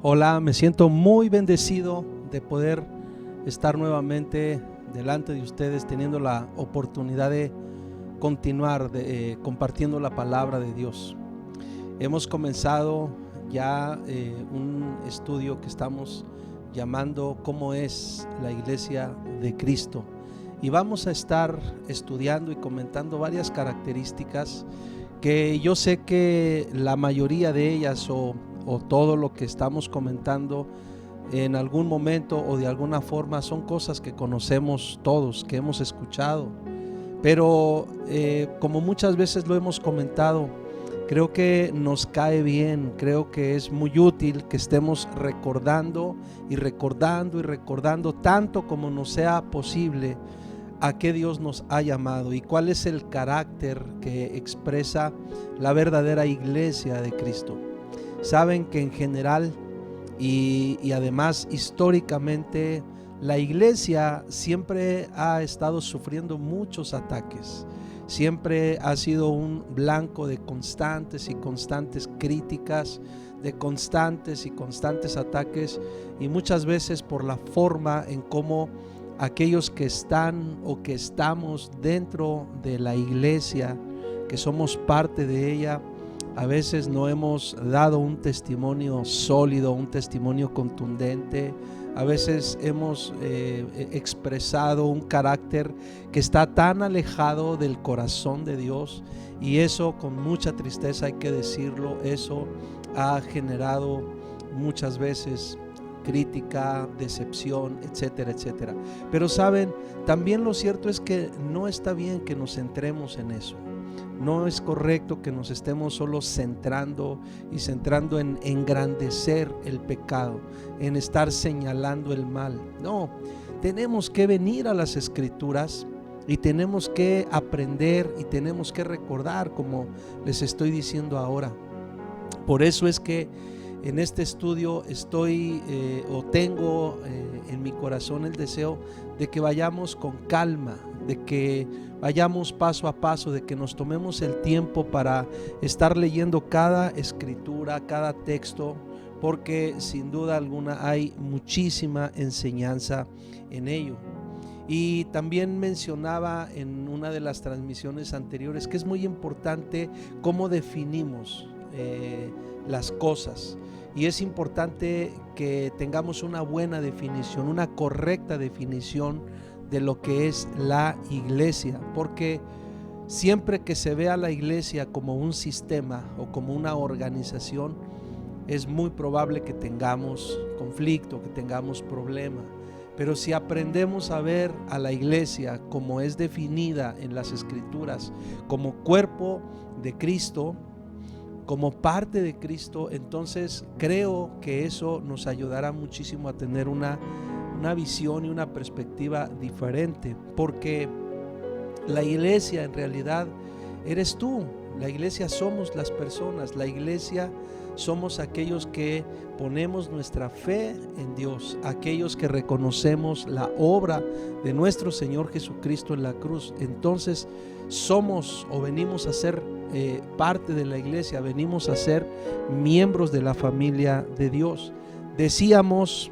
Hola, me siento muy bendecido de poder estar nuevamente delante de ustedes, teniendo la oportunidad de continuar compartiendo la palabra de Dios. Hemos comenzado ya un estudio que estamos llamando ¿Cómo es la iglesia de Cristo? Y vamos a estar estudiando y comentando varias características que yo sé que la mayoría de ellas o todo lo que estamos comentando en algún momento o de alguna forma son cosas que conocemos todos, que hemos escuchado, pero como muchas veces lo hemos comentado, creo que nos cae bien, creo que es muy útil que estemos recordando y recordando y recordando tanto como nos sea posible a qué Dios nos ha llamado y cuál es el carácter que expresa la verdadera iglesia de Cristo. Saben que en general y además históricamente la iglesia siempre ha estado sufriendo muchos ataques, siempre ha sido un blanco de constantes y constantes críticas, de constantes y constantes ataques, y muchas veces por la forma en cómo aquellos que están o que estamos dentro de la iglesia, que somos parte de ella, a veces no hemos dado un testimonio sólido, un testimonio contundente. A veces hemos expresado un carácter que está tan alejado del corazón de Dios, y eso, con mucha tristeza hay que decirlo, eso ha generado muchas veces crítica, decepción, etcétera, etcétera. Pero saben, también lo cierto es que no está bien que nos centremos en eso. No es correcto que nos estemos solo centrando en engrandecer el pecado, en estar señalando el mal. No, tenemos que venir a las Escrituras y tenemos que aprender y tenemos que recordar, como les estoy diciendo ahora. Por eso es que en este estudio tengo en mi corazón el deseo de que vayamos con calma, de que vayamos paso a paso, de que nos tomemos el tiempo para estar leyendo cada escritura, cada texto, porque sin duda alguna hay muchísima enseñanza en ello. Y también mencionaba en una de las transmisiones anteriores que es muy importante cómo definimos las cosas, y es importante que tengamos una buena definición, una correcta definición de lo que es la iglesia, porque siempre que se vea la iglesia como un sistema o como una organización, es muy probable que tengamos conflicto, que tengamos problema. Pero si aprendemos a ver a la iglesia como es definida en las Escrituras, como cuerpo de Cristo, como parte de Cristo, entonces creo que eso nos ayudará muchísimo a tener una visión y una perspectiva diferente, porque la iglesia en realidad eres tú, la iglesia somos las personas, la iglesia somos aquellos que ponemos nuestra fe en Dios, aquellos que reconocemos la obra de nuestro Señor Jesucristo en la cruz. Entonces somos o venimos a ser parte de la iglesia, venimos a ser miembros de la familia de Dios. Decíamos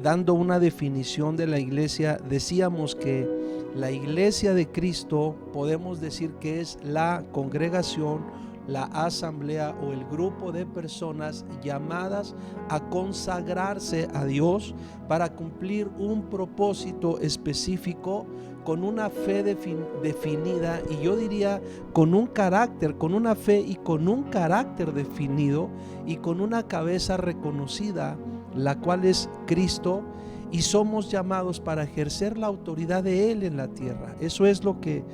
dando una definición de la iglesia, decíamos que la iglesia de Cristo podemos decir que es la congregación, la asamblea o el grupo de personas llamadas a consagrarse a Dios para cumplir un propósito específico, con una fe definida, y yo diría con un carácter, con una fe y con un carácter definido, y con una cabeza reconocida, la cual es Cristo, y somos llamados para ejercer la autoridad de Él en la tierra. Eso es lo que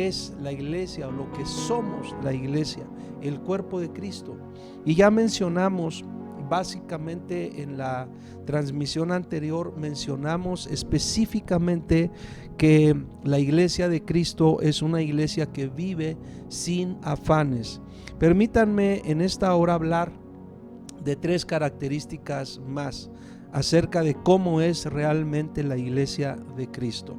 es la iglesia, o lo que somos la iglesia, el cuerpo de Cristo. Y ya mencionamos básicamente en la transmisión anterior, mencionamos específicamente que la iglesia de Cristo es una iglesia que vive sin afanes. Permítanme en esta hora hablar de 3 características más acerca de cómo es realmente la iglesia de Cristo.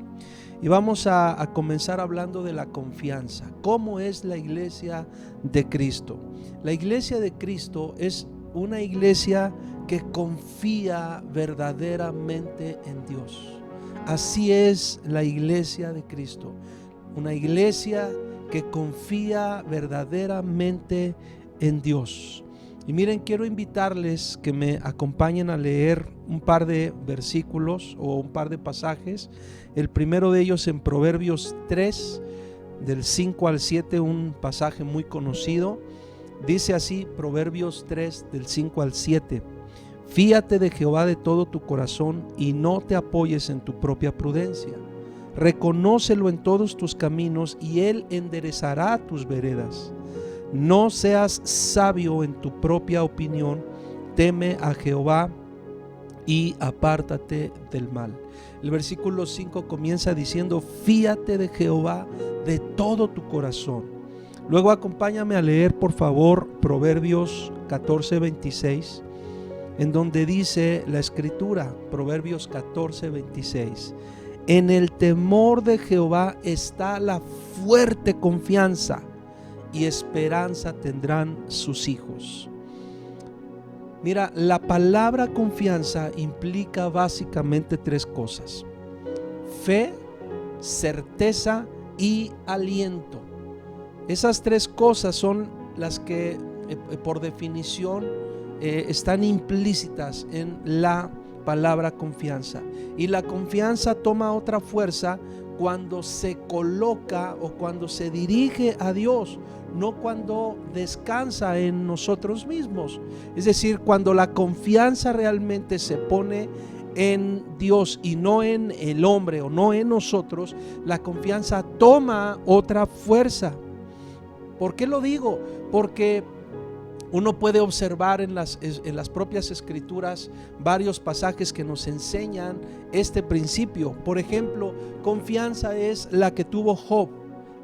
Y vamos a comenzar hablando de la confianza. ¿Cómo es la iglesia de Cristo? La iglesia de Cristo es una iglesia que confía verdaderamente en Dios. Así es la iglesia de Cristo, una iglesia que confía verdaderamente en Dios. Y miren, quiero invitarles que me acompañen a leer un par de versículos o un par de pasajes. El primero de ellos en Proverbios 3, del 5 al 7, un pasaje muy conocido. Dice así, Proverbios 3, del 5 al 7. Fíate de Jehová de todo tu corazón y no te apoyes en tu propia prudencia. Reconócelo en todos tus caminos y Él enderezará tus veredas. No seas sabio en tu propia opinión, teme a Jehová y apártate del mal. El versículo 5 comienza diciendo, fíate de Jehová de todo tu corazón. Luego acompáñame a leer por favor Proverbios 14:26, en donde dice la escritura, Proverbios 14:26. En el temor de Jehová está la fuerte confianza, y esperanza tendrán sus hijos. Mira, la palabra confianza implica básicamente tres cosas: fe, certeza y aliento. Esas tres cosas son las que por definición están implícitas en la palabra confianza. Y la confianza toma otra fuerza cuando se coloca o cuando se dirige a Dios, no cuando descansa en nosotros mismos. Es decir, cuando la confianza realmente se pone en Dios y no en el hombre o no en nosotros, la confianza toma otra fuerza. ¿Por qué lo digo? Porque uno puede observar en las propias escrituras varios pasajes que nos enseñan este principio. Por ejemplo, confianza es la que tuvo Job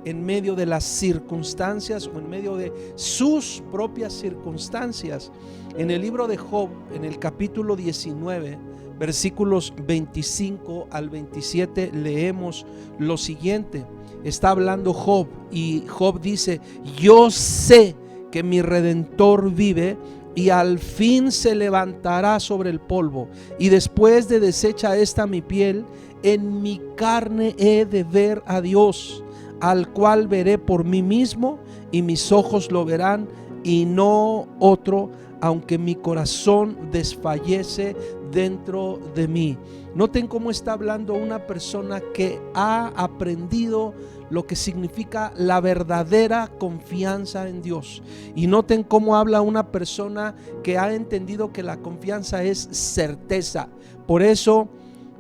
en medio de las circunstancias o en medio de sus propias circunstancias. En el libro de Job, en el capítulo 19, versículos 25 al 27, leemos lo siguiente. Está hablando Job y Job dice: yo sé que mi Redentor vive y al fin se levantará sobre el polvo, y después de deshecha esta mi piel, en mi carne he de ver a Dios, al cual veré por mí mismo, y mis ojos lo verán y no otro, aunque mi corazón desfallece dentro de mí. Noten cómo está hablando una persona que ha aprendido lo que significa la verdadera confianza en Dios. Y noten cómo habla una persona que ha entendido que la confianza es certeza. Por eso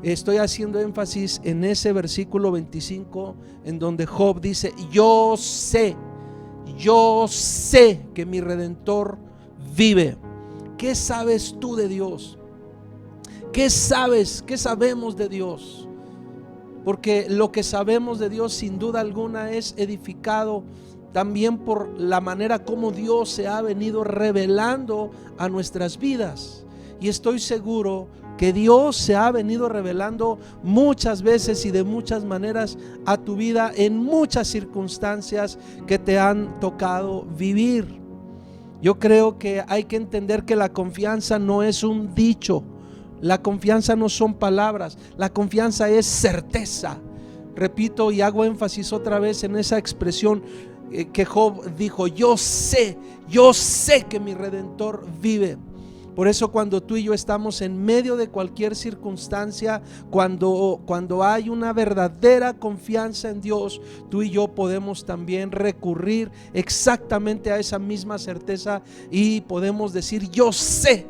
estoy haciendo énfasis en ese versículo 25, en donde Job dice: yo sé que mi Redentor vive. ¿Qué sabes tú de Dios? ¿Qué sabes? ¿Qué sabemos de Dios? Porque lo que sabemos de Dios sin duda alguna es edificado también por la manera como Dios se ha venido revelando a nuestras vidas. Y estoy seguro que Dios se ha venido revelando muchas veces y de muchas maneras a tu vida en muchas circunstancias que te han tocado vivir. Yo creo que hay que entender que la confianza no es un dicho. La confianza no son palabras, la confianza es certeza. Repito y hago énfasis otra vez en esa expresión que Job dijo: yo sé que mi Redentor vive. Por eso cuando tú y yo estamos en medio de cualquier circunstancia, cuando hay una verdadera confianza en Dios, tú y yo podemos también recurrir exactamente a esa misma certeza y podemos decir: yo sé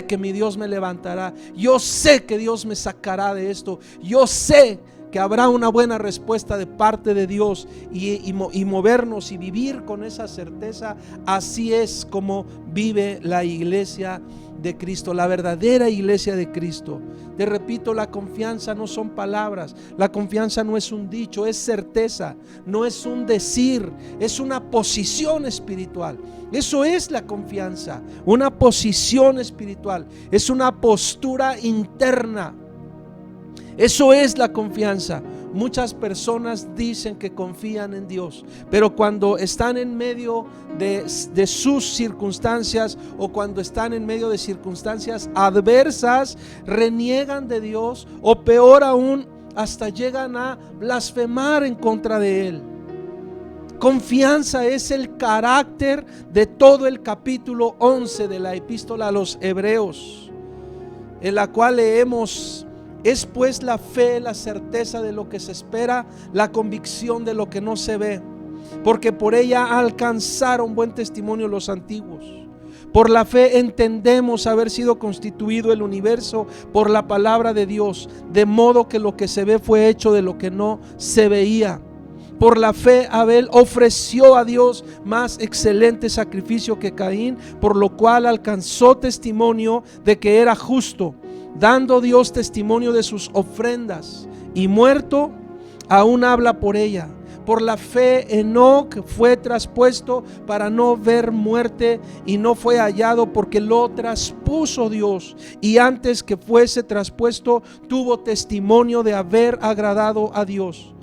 que mi Dios me levantará, yo sé que Dios me sacará de esto, yo sé que habrá una buena respuesta de parte de Dios, y movernos y vivir con esa certeza. Así es como vive la iglesia de Cristo, la verdadera iglesia de Cristo. Te repito, la confianza no son palabras, la confianza no es un dicho, es certeza, no es un decir, es una posición espiritual. Eso es la confianza, una posición espiritual, es una postura interna. Eso es la confianza, Muchas personas dicen que confían en Dios, pero cuando están en medio de sus circunstancias, o cuando están en medio de circunstancias adversas, reniegan de Dios, o peor aún, hasta llegan a blasfemar en contra de Él. Confianza es el carácter de todo el capítulo 11 de la epístola a los Hebreos, en la cual leemos: es pues la fe, la certeza de lo que se espera, la convicción de lo que no se ve, porque por ella alcanzaron buen testimonio los antiguos. Por la fe entendemos haber sido constituido el universo por la palabra de Dios, de modo que lo que se ve fue hecho de lo que no se veía. Por la fe Abel ofreció a Dios más excelente sacrificio que Caín, por lo cual alcanzó testimonio de que era justo, dando Dios testimonio de sus ofrendas, y muerto aún habla por ella. Por la fe Enoc fue traspuesto para no ver muerte, y no fue hallado porque lo traspuso Dios, y antes que fuese traspuesto tuvo testimonio de haber agradado a Dios.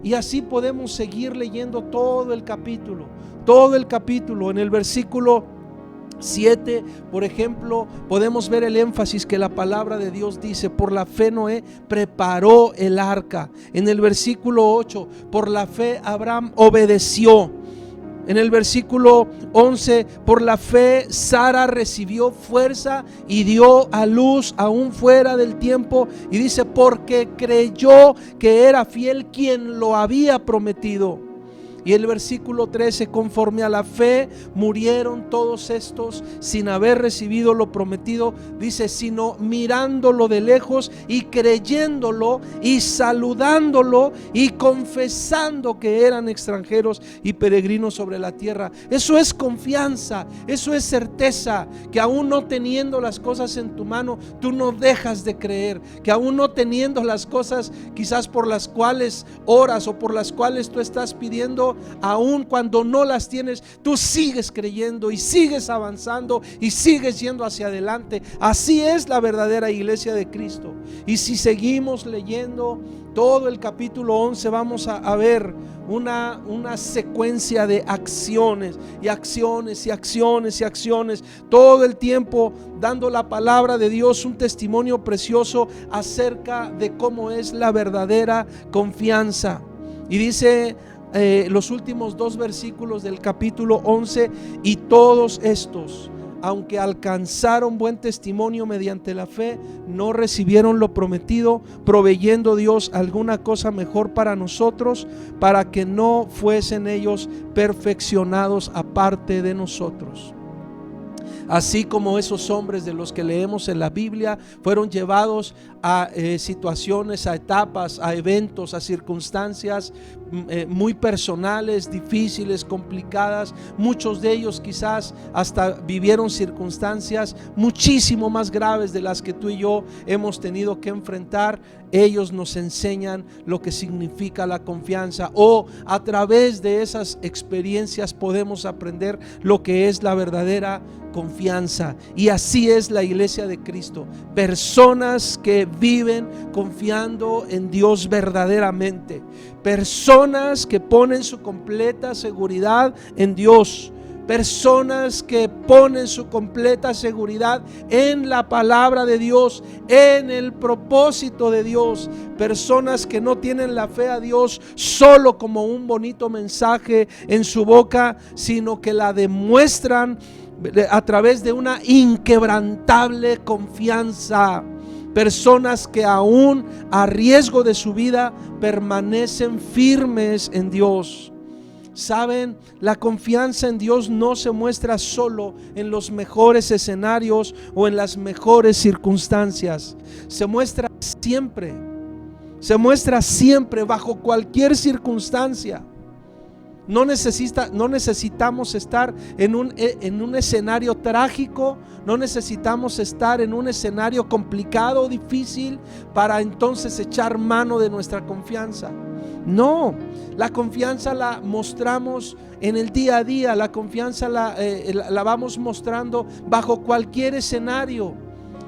Y así podemos seguir leyendo todo el capítulo. En el versículo 7, por ejemplo, podemos ver el énfasis que la palabra de Dios dice: por la fe Noé preparó el arca. En el versículo 8, por la fe Abraham obedeció. En el versículo 11, por la fe Sara recibió fuerza y dio a luz aún fuera del tiempo. Y dice: porque creyó que era fiel quien lo había prometido. Y el versículo 13, conforme a la fe murieron todos estos sin haber recibido lo prometido, dice, sino mirándolo de lejos y creyéndolo y saludándolo y confesando que eran extranjeros y peregrinos sobre la tierra. Eso es confianza, eso es certeza, que aún no teniendo las cosas en tu mano, tú no dejas de creer, que aún no teniendo las cosas quizás por las cuales oras o por las cuales tú estás pidiendo, aún cuando no las tienes, tú sigues creyendo y sigues avanzando y sigues yendo hacia adelante. Así es la verdadera iglesia de Cristo. Y si seguimos leyendo todo el capítulo 11, vamos a ver una secuencia de acciones y acciones y acciones y acciones, todo el tiempo dando la palabra de Dios un testimonio precioso acerca de cómo es la verdadera confianza. Y dice los últimos 2 versículos del capítulo 11: y todos estos, aunque alcanzaron buen testimonio mediante la fe, no recibieron lo prometido, proveyendo Dios alguna cosa mejor para nosotros, para que no fuesen ellos perfeccionados aparte de nosotros. Así como esos hombres de los que leemos en la Biblia fueron llevados a situaciones, a etapas, a eventos, a circunstancias muy personales, difíciles, complicadas. Muchos de ellos quizás hasta vivieron circunstancias muchísimo más graves de las que tú y yo hemos tenido que enfrentar. Ellos nos enseñan lo que significa la confianza, o a través de esas experiencias podemos aprender lo que es la verdadera confianza. Y así es la iglesia de Cristo, personas que viven confiando en Dios verdaderamente, personas que ponen su completa seguridad en Dios, personas que ponen su completa seguridad en la palabra de Dios, en el propósito de Dios, personas que no tienen la fe a Dios solo como un bonito mensaje en su boca, sino que la demuestran a través de una inquebrantable confianza. Personas que aún a riesgo de su vida permanecen firmes en Dios. Saben, la confianza en Dios no se muestra solo en los mejores escenarios o en las mejores circunstancias. Se muestra siempre bajo cualquier circunstancia. No necesitamos estar en un escenario trágico, no necesitamos estar en un escenario complicado o difícil para entonces echar mano de nuestra confianza. No, la confianza la mostramos en el día a día, la confianza la vamos mostrando bajo cualquier escenario.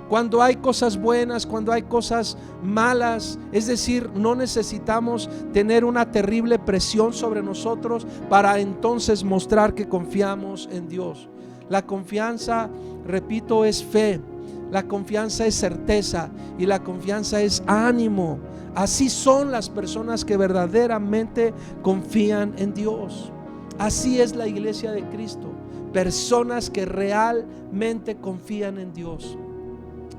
cuando hay cosas buenas, cuando hay cosas malas. Es decir, no necesitamos tener una terrible presión sobre nosotros para entonces mostrar que confiamos en Dios. La confianza, repito, es fe. La confianza es certeza y la confianza es ánimo. Así son las personas que verdaderamente confían en Dios. Así es la iglesia de Cristo. Personas que realmente confían en Dios.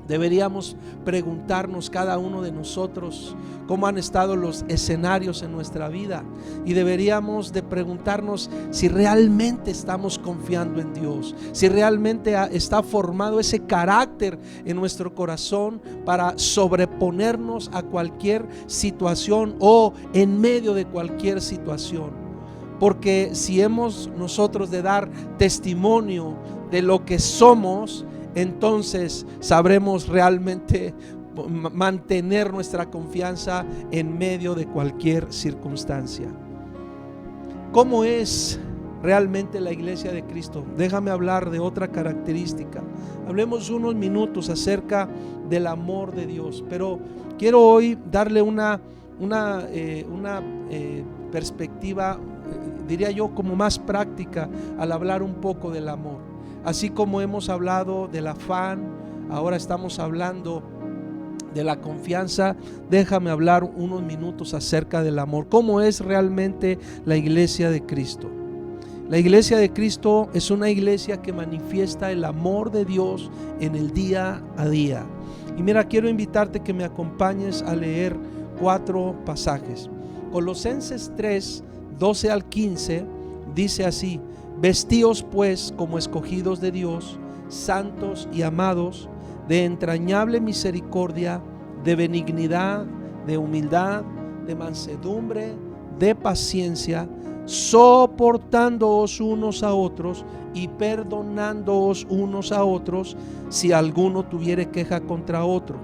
Deberíamos preguntarnos cada uno de nosotros cómo han estado los escenarios en nuestra vida, y deberíamos de preguntarnos si realmente estamos confiando en Dios, si realmente está formado ese carácter en nuestro corazón para sobreponernos a cualquier situación o en medio de cualquier situación. Porque si hemos nosotros de dar testimonio de lo que somos, entonces sabremos realmente mantener nuestra confianza en medio de cualquier circunstancia. ¿Cómo es realmente la iglesia de Cristo? Déjame hablar de otra característica. Hablemos unos minutos acerca del amor de Dios, pero quiero hoy darle una perspectiva, diría yo, como más práctica al hablar un poco del amor. Así como hemos hablado del afán, ahora estamos hablando de la confianza. Déjame hablar unos minutos acerca del amor. ¿Cómo es realmente la iglesia de Cristo? La iglesia de Cristo es una iglesia que manifiesta el amor de Dios en el día a día. Y mira, quiero invitarte que me acompañes a leer 4 pasajes. Colosenses 3, 12 al 15 dice así: vestíos pues como escogidos de Dios, santos y amados, de entrañable misericordia, de benignidad, de humildad, de mansedumbre, de paciencia, soportándoos unos a otros y perdonándoos unos a otros si alguno tuviere queja contra otro.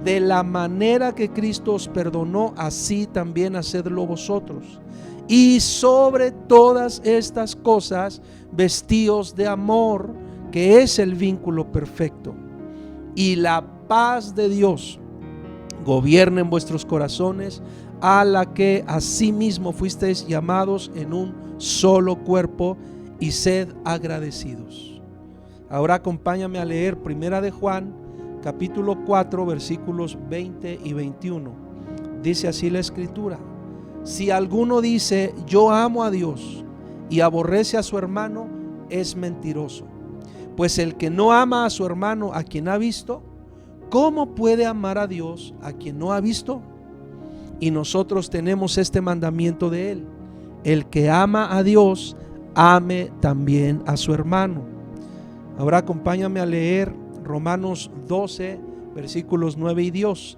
De la manera que Cristo os perdonó, así también hacedlo vosotros. Y sobre todas estas cosas, vestíos de amor, que es el vínculo perfecto. Y la paz de Dios gobierne en vuestros corazones, a la que asimismo fuisteis llamados en un solo cuerpo, y sed agradecidos. Ahora acompáñame a leer 1 de Juan, capítulo 4, versículos 20 y 21. Dice así la escritura: si alguno dice yo amo a Dios y aborrece a su hermano, es mentiroso. Pues el que no ama a su hermano a quien ha visto, ¿cómo puede amar a Dios a quien no ha visto? Y nosotros tenemos este mandamiento de él: el que ama a Dios, ame también a su hermano. Ahora acompáñame a leer Romanos 12, versículos 9 y 10.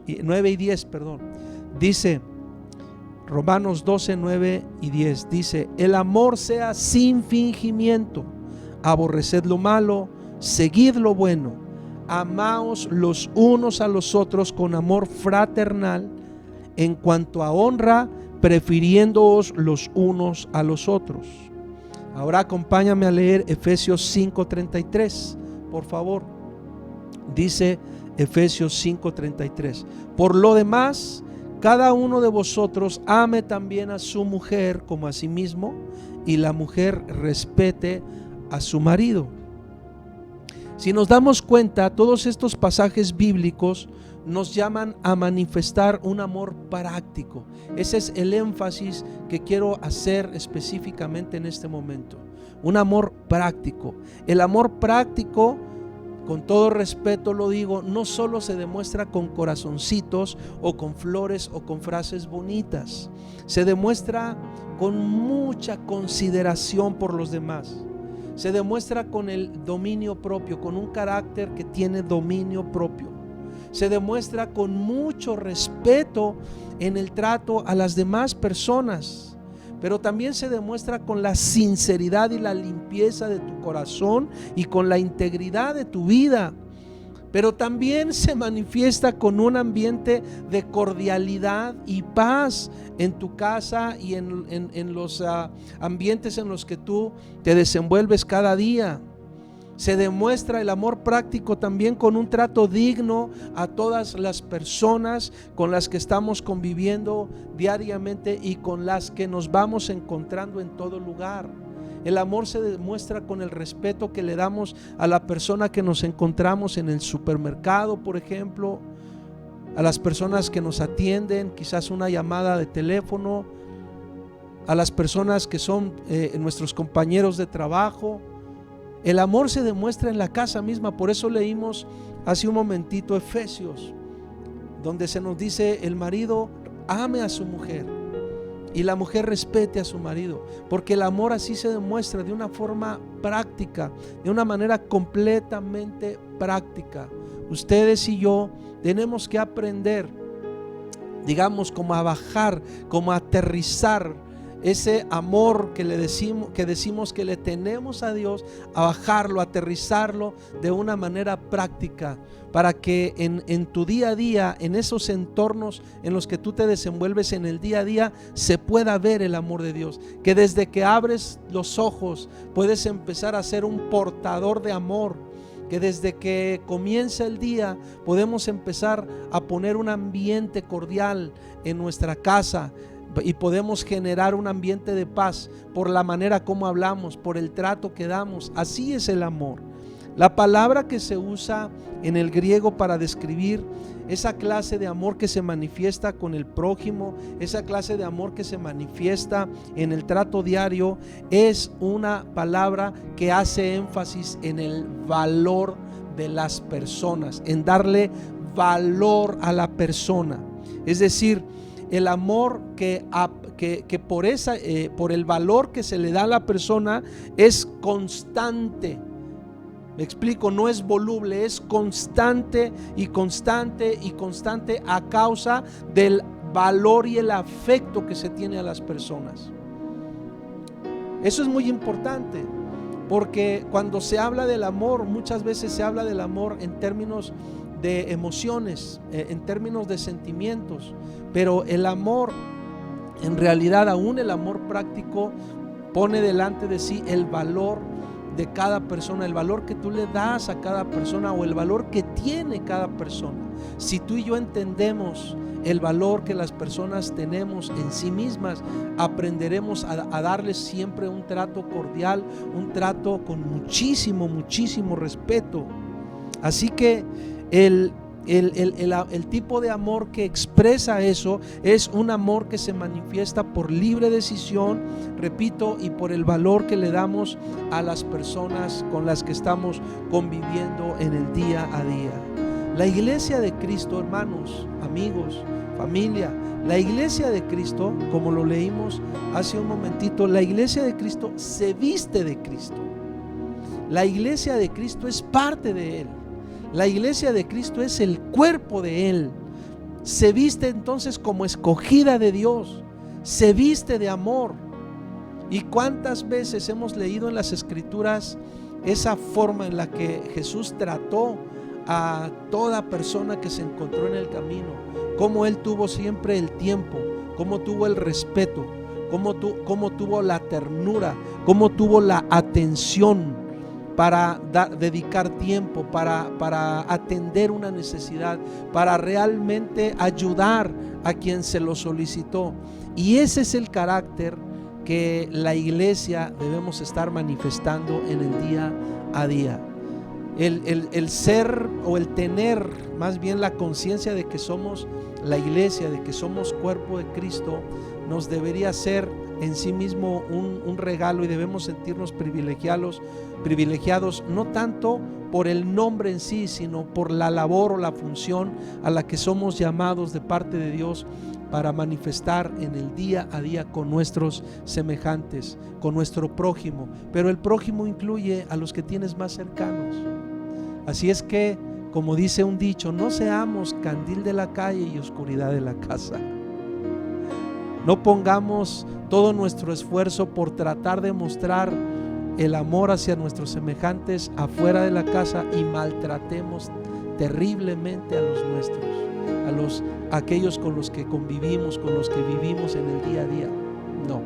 Dice Romanos 12, 9 y 10, dice: el amor sea sin fingimiento, aborreced lo malo, seguid lo bueno, amaos los unos a los otros con amor fraternal, en cuanto a honra, prefiriéndoos los unos a los otros. Ahora acompáñame a leer Efesios 5:33, por favor. Dice Efesios 5:33: por lo demás, cada uno de vosotros ame también a su mujer como a sí mismo, y la mujer respete a su marido. Si nos damos cuenta, todos estos pasajes bíblicos nos llaman a manifestar un amor práctico. Ese es el énfasis que quiero hacer específicamente en este momento. Un amor práctico. El amor práctico, con todo respeto lo digo, no solo se demuestra con corazoncitos o con flores o con frases bonitas. Se demuestra con mucha consideración por los demás. Se demuestra con el dominio propio, con un carácter que tiene dominio propio. Se demuestra con mucho respeto en el trato a las demás personas. Pero también se demuestra con la sinceridad y la limpieza de tu corazón y con la integridad de tu vida. Pero también se manifiesta con un ambiente de cordialidad y paz en tu casa y en los ambientes en los que tú te desenvuelves cada día. Se demuestra el amor práctico también con un trato digno a todas las personas con las que estamos conviviendo diariamente y con las que nos vamos encontrando en todo lugar. El amor se demuestra con el respeto que le damos a la persona que nos encontramos en el supermercado, por ejemplo, a las personas que nos atienden, quizás una llamada de teléfono, a las personas que son nuestros compañeros de trabajo. El amor se demuestra en la casa misma. Por eso leímos hace un momentito Efesios, donde se nos dice: el marido ame a su mujer y la mujer respete a su marido, porque el amor así se demuestra de una forma práctica, de una manera completamente práctica. Ustedes y yo tenemos que aprender, digamos, como a bajar, como a aterrizar ese amor que decimos que le tenemos a Dios, a bajarlo, a aterrizarlo de una manera práctica, para que en tu día a día, en esos entornos en los que tú te desenvuelves en el día a día, se pueda ver el amor de Dios. Que desde que abres los ojos puedes empezar a ser un portador de amor. Que desde que comienza el día podemos empezar a poner un ambiente cordial en nuestra casa y podemos generar un ambiente de paz por la manera como hablamos, por el trato que damos. Así es el amor. La palabra que se usa en el griego para describir esa clase de amor que se manifiesta con el prójimo, esa clase de amor que se manifiesta en el trato diario, es una palabra que hace énfasis en el valor de las personas, en darle valor a la persona. Es decir, el amor que por el valor que se le da a la persona es constante. Me explico, no es voluble, es constante y constante y constante a causa del valor y el afecto que se tiene a las personas. Eso es muy importante, porque cuando se habla del amor, muchas veces se habla del amor en términos de emociones, en términos de sentimientos, pero el amor, en realidad, aún el amor práctico, pone delante de sí el valor de cada persona, el valor que tú le das a cada persona o el valor que tiene cada persona. Si tú y yo entendemos el valor que las personas tenemos en sí mismas, aprenderemos a darles siempre un trato cordial, un trato con muchísimo respeto. Así que el tipo de amor que expresa eso es un amor que se manifiesta por libre decisión, repito, y por el valor que le damos a las personas con las que estamos conviviendo en el día a día. La iglesia de Cristo, hermanos, amigos, familia, la iglesia de Cristo, como lo leímos hace un momentito, la iglesia de Cristo se viste de Cristo. La iglesia de Cristo es parte de Él. La iglesia de Cristo es el cuerpo de Él. Se viste entonces como escogida de Dios, se viste de amor. ¿Y cuántas veces hemos leído en las Escrituras esa forma en la que Jesús trató a toda persona que se encontró en el camino? Cómo Él tuvo siempre el tiempo, cómo tuvo el respeto, cómo tuvo la ternura, cómo tuvo la atención para dedicar tiempo, para atender una necesidad, para realmente ayudar a quien se lo solicitó. Y ese es el carácter que la iglesia debemos estar manifestando en el día a día. El ser o el tener más bien la conciencia de que somos la iglesia, de que somos cuerpo de Cristo, nos debería ser en sí mismo un regalo, y debemos sentirnos privilegiados no tanto por el nombre en sí, sino por la labor o la función a la que somos llamados de parte de Dios para manifestar en el día a día con nuestros semejantes, con nuestro prójimo. Pero el prójimo incluye a los que tienes más cercanos. Así es que, como dice un dicho, no seamos candil de la calle y oscuridad de la casa. No pongamos todo nuestro esfuerzo por tratar de mostrar el amor hacia nuestros semejantes afuera de la casa y maltratemos terriblemente a los nuestros, a aquellos con los que convivimos, con los que vivimos en el día a día. No.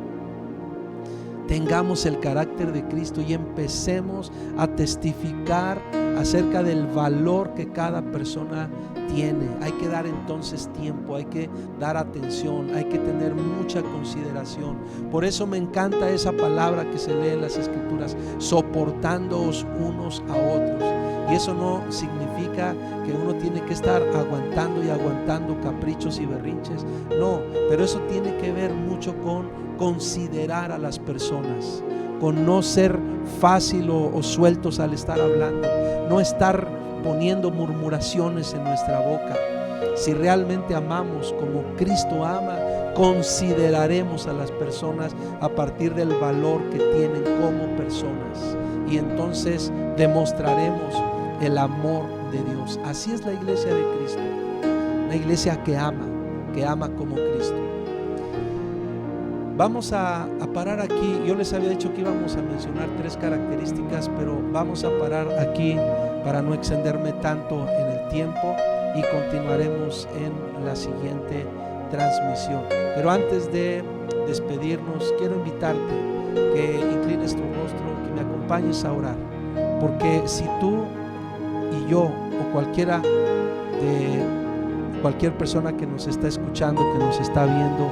tengamos el carácter de Cristo y empecemos a testificar acerca del valor que cada persona tiene. Hay que dar entonces tiempo, hay que dar atención, hay que tener mucha consideración. Por eso me encanta esa palabra que se lee en las Escrituras: soportándoos unos a otros. Y eso no significa que uno tiene que estar aguantando y aguantando caprichos y berrinches. No, pero eso tiene que ver mucho con considerar a las personas, con no ser fácil o sueltos al estar hablando, no estar poniendo murmuraciones en nuestra boca. Si realmente amamos como Cristo ama, consideraremos a las personas a partir del valor que tienen como personas, y entonces demostraremos el amor de Dios. Así es la iglesia de Cristo, una iglesia que ama como Cristo. Vamos a parar aquí. Yo les había dicho que íbamos a mencionar 3 características, pero vamos a parar aquí para no extenderme tanto en el tiempo, y continuaremos en la siguiente transmisión. Pero antes de despedirnos, quiero invitarte que inclines tu rostro, que me acompañes a orar, porque si tú y yo o cualquier persona que nos está escuchando, que nos está viendo,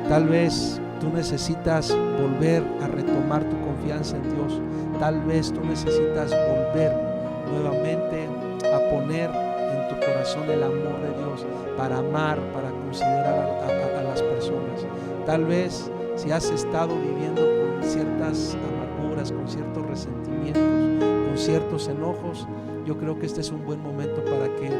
tal vez tú necesitas volver a retomar tu confianza en Dios. Tal vez tú necesitas volver nuevamente a poner en tu corazón el amor de Dios, para amar, para considerar a las personas. Tal vez si has estado viviendo con ciertas amarguras, con ciertos resentimientos, con ciertos enojos, yo creo que este es un buen momento para que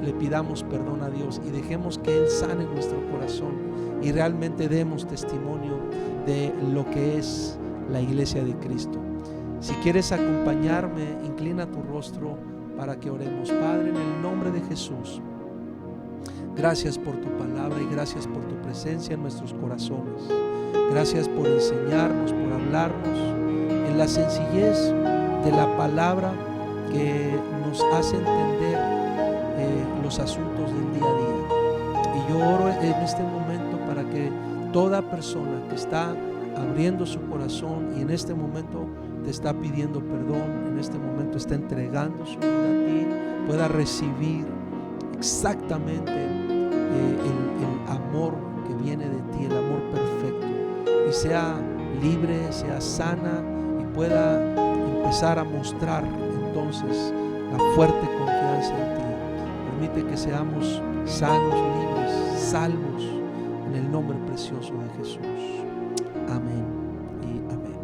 le pidamos perdón a Dios y dejemos que Él sane nuestro corazón y realmente demos testimonio de lo que es la iglesia de Cristo. Si quieres acompañarme, inclina tu rostro para que oremos. Padre, en el nombre de Jesús, gracias por tu palabra y gracias por tu presencia en nuestros corazones. Gracias por enseñarnos, por hablarnos en la sencillez de la palabra que nos hace entender los asuntos del día a día. Y yo oro en este momento para que toda persona que está abriendo su corazón y en este momento te está pidiendo perdón, en este momento está entregando su vida a ti, pueda recibir exactamente el amor que viene de ti, el amor perfecto, y sea libre, sea sana y pueda empezar a mostrar entonces la fuerte confianza en ti. Permite que seamos sanos, libres, salvos en el nombre precioso de Jesús. Amén y amén.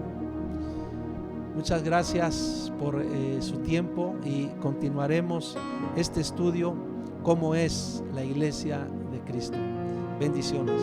Muchas gracias por su tiempo, y continuaremos este estudio, cómo es la iglesia de Cristo. Bendiciones.